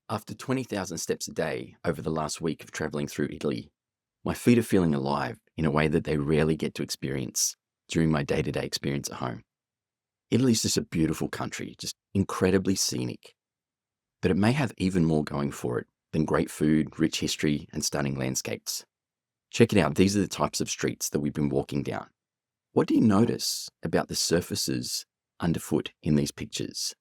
After 20,000 steps a day over the last week of traveling through Italy, my feet are feeling alive in a way that they rarely get to experience during my day-to-day experience at home. Italy's just a beautiful country, just incredibly scenic, but it may have even more going for it than great food, rich history, and stunning landscapes. Check it out. These are the types of streets that we've been walking down. What do you notice about the surfaces underfoot in these pictures?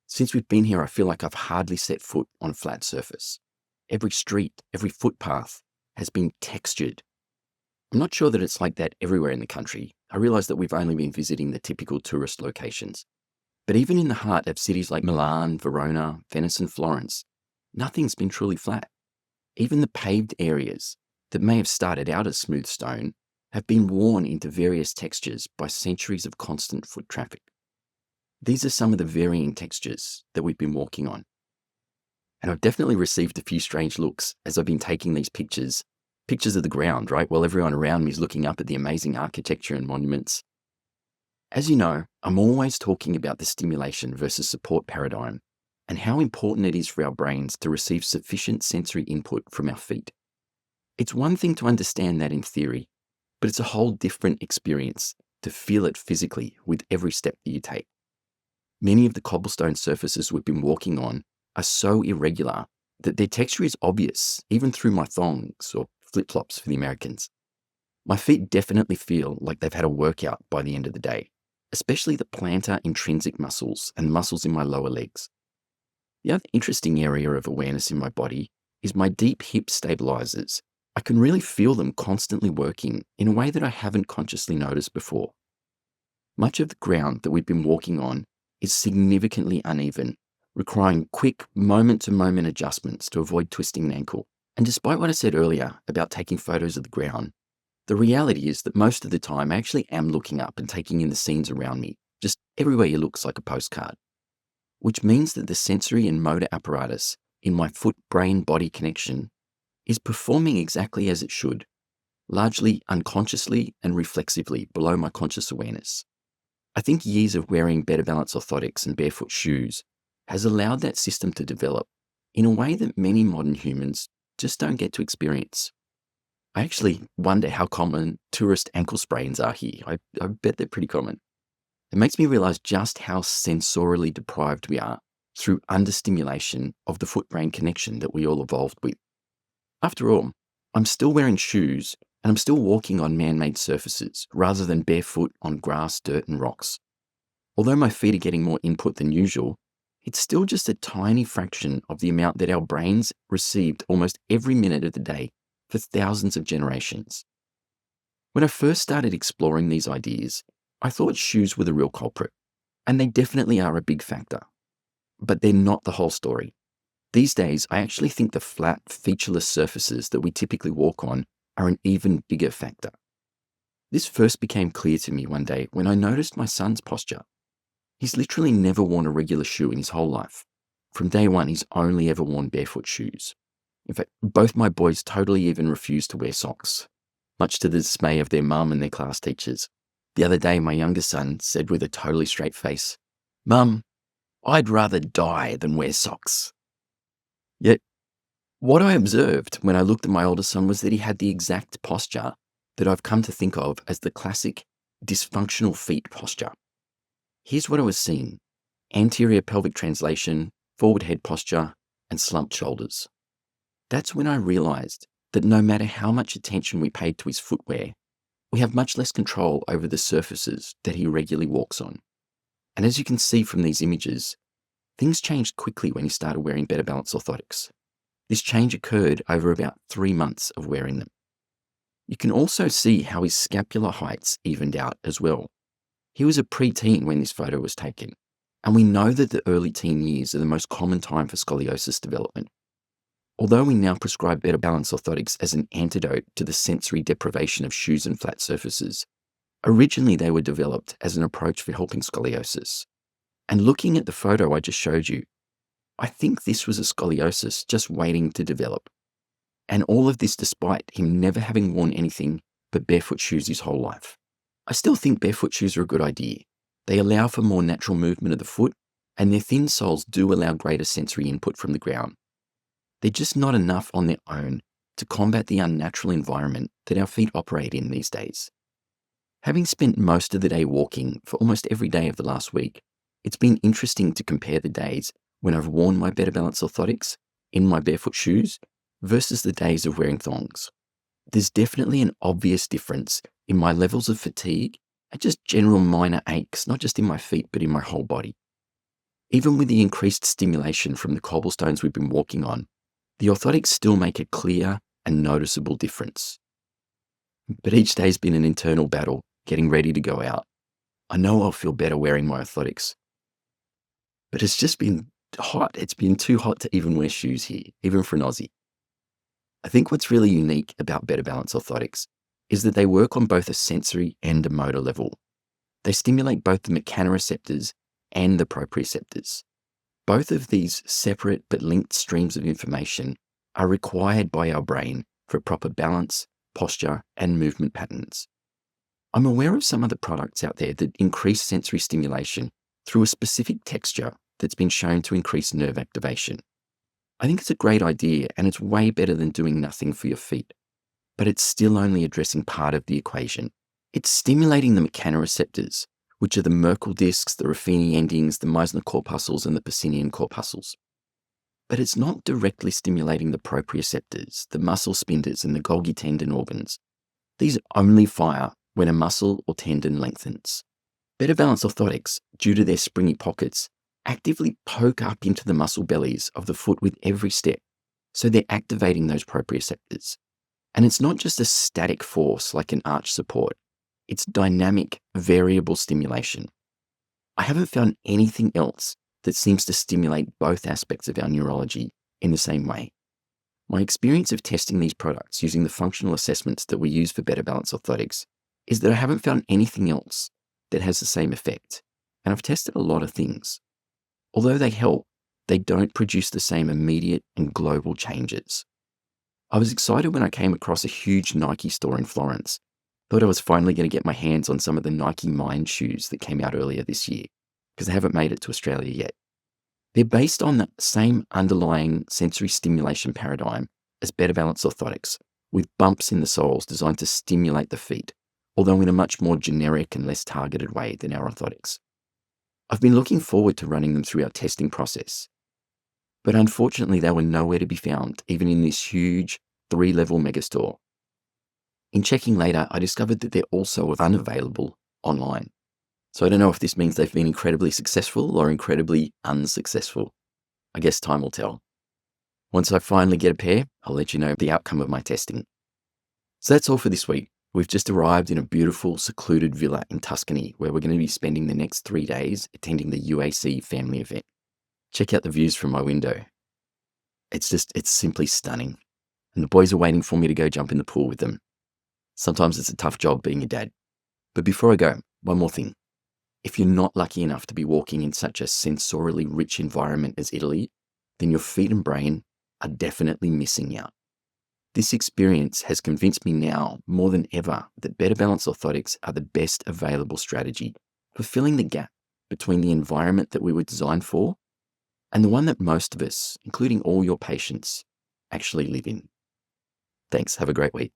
Since we've been here, I feel like I've hardly set foot on a flat surface. Every street, every footpath has been textured. I'm not sure that it's like that everywhere in the country. I realize that we've only been visiting the typical tourist locations. But even in the heart of cities like Milan, Verona, Venice, and Florence, nothing's been truly flat. Even the paved areas that may have started out as smooth stone have been worn into various textures by centuries of constant foot traffic. These are some of the varying textures that we've been walking on. And I've definitely received a few strange looks as I've been taking these pictures of the ground, right? While everyone around me is looking up at the amazing architecture and monuments. As you know, I'm always talking about the stimulation versus support paradigm and how important it is for our brains to receive sufficient sensory input from our feet. It's one thing to understand that in theory, but it's a whole different experience to feel it physically with every step that you take. Many of the cobblestone surfaces we've been walking on are so irregular that their texture is obvious, even through my thongs or flip-flops for the Americans. My feet definitely feel like they've had a workout by the end of the day, especially the plantar intrinsic muscles and muscles in my lower legs. The other interesting area of awareness in my body is my deep hip stabilisers. I can really feel them constantly working in a way that I haven't consciously noticed before. Much of the ground that we've been walking on is significantly uneven, requiring quick moment-to-moment adjustments to avoid twisting an ankle. And despite what I said earlier about taking photos of the ground, the reality is that most of the time I actually am looking up and taking in the scenes around me. Just everywhere you look's like a postcard. Which means that the sensory and motor apparatus in my foot-brain-body connection is performing exactly as it should, largely unconsciously and reflexively below my conscious awareness. I think years of wearing better balance orthotics and barefoot shoes has allowed that system to develop in a way that many modern humans just don't get to experience. I actually wonder how common tourist ankle sprains are here. I bet they're pretty common. It makes me realize just how sensorially deprived we are through understimulation of the foot-brain connection that we all evolved with. After all, I'm still wearing shoes and I'm still walking on man-made surfaces rather than barefoot on grass, dirt, and rocks. Although my feet are getting more input than usual, it's still just a tiny fraction of the amount that our brains received almost every minute of the day for thousands of generations. When I first started exploring these ideas, I thought shoes were the real culprit, and they definitely are a big factor. But they're not the whole story. These days, I actually think the flat, featureless surfaces that we typically walk on are an even bigger factor. This first became clear to me one day when I noticed my son's posture. He's literally never worn a regular shoe in his whole life. From day one, he's only ever worn barefoot shoes. In fact, both my boys totally even refused to wear socks, much to the dismay of their mum and their class teachers. The other day, my youngest son said with a totally straight face, "Mum, I'd rather die than wear socks." Yet, what I observed when I looked at my older son was that he had the exact posture that I've come to think of as the classic dysfunctional feet posture. Here's what I was seeing: anterior pelvic translation, forward head posture, and slumped shoulders. That's when I realized that no matter how much attention we paid to his footwear, we have much less control over the surfaces that he regularly walks on. And as you can see from these images, things changed quickly when he started wearing better balance orthotics. This change occurred over about 3 months of wearing them. You can also see how his scapular heights evened out as well. He was a preteen when this photo was taken, and we know that the early teen years are the most common time for scoliosis development. Although we now prescribe better balance orthotics as an antidote to the sensory deprivation of shoes and flat surfaces, originally they were developed as an approach for helping scoliosis. And looking at the photo I just showed you, I think this was a scoliosis just waiting to develop. And all of this despite him never having worn anything but barefoot shoes his whole life. I still think barefoot shoes are a good idea. They allow for more natural movement of the foot, and their thin soles do allow greater sensory input from the ground. they're just not enough on their own to combat the unnatural environment that our feet operate in these days. Having spent most of the day walking for almost every day of the last week, it's been interesting to compare the days when I've worn my Better Balance orthotics in my barefoot shoes versus the days of wearing thongs. There's definitely an obvious difference in my levels of fatigue and just general minor aches, not just in my feet, but in my whole body. Even with the increased stimulation from the cobblestones we've been walking on, the orthotics still make a clear and noticeable difference. But each day's been an internal battle, getting ready to go out. I know I'll feel better wearing my orthotics, but it's just been hot. It's been too hot to even wear shoes here, even for an Aussie. I think what's really unique about Better Balance orthotics is that they work on both a sensory and a motor level. They stimulate both the mechanoreceptors and the proprioceptors. Both of these separate but linked streams of information are required by our brain for proper balance, posture, and movement patterns. I'm aware of some other products out there that increase sensory stimulation through a specific texture that's been shown to increase nerve activation. I think it's a great idea and it's way better than doing nothing for your feet, but it's still only addressing part of the equation. It's stimulating the mechanoreceptors, which are the Merkel discs, the Ruffini endings, the Meissner corpuscles, and the Pacinian corpuscles. But it's not directly stimulating the proprioceptors, the muscle spindles, and the Golgi tendon organs. These only fire when a muscle or tendon lengthens. Better Balance orthotics, due to their springy pockets, actively poke up into the muscle bellies of the foot with every step, so they're activating those proprioceptors. And it's not just a static force like an arch support, it's dynamic, variable stimulation. I haven't found anything else that seems to stimulate both aspects of our neurology in the same way. My experience of testing these products using the functional assessments that we use for Better Balance orthotics is that I haven't found anything else that has the same effect. And I've tested a lot of things. Although they help, they don't produce the same immediate and global changes. I was excited when I came across a huge Nike store in Florence. Thought I was finally going to get my hands on some of the Nike Mind shoes that came out earlier this year, because they haven't made it to Australia yet. They're based on the same underlying sensory stimulation paradigm as Better Balance orthotics, with bumps in the soles designed to stimulate the feet, although in a much more generic and less targeted way than our orthotics. I've been looking forward to running them through our testing process, but unfortunately they were nowhere to be found, even in this huge 3-level megastore. In checking later, I discovered that they're also unavailable online. So I don't know if this means they've been incredibly successful or incredibly unsuccessful. I guess time will tell. Once I finally get a pair, I'll let you know the outcome of my testing. So that's all for this week. We've just arrived in a beautiful, secluded villa in Tuscany, where we're going to be spending the next 3 days attending the UAC family event. Check out the views from my window. It's simply stunning. And the boys are waiting for me to go jump in the pool with them. Sometimes it's a tough job being a dad. But before I go, one more thing. If you're not lucky enough to be walking in such a sensorially rich environment as Italy, then your feet and brain are definitely missing out. This experience has convinced me now more than ever that Better Balance orthotics are the best available strategy for filling the gap between the environment that we were designed for and the one that most of us, including all your patients, actually live in. Thanks. Have a great week.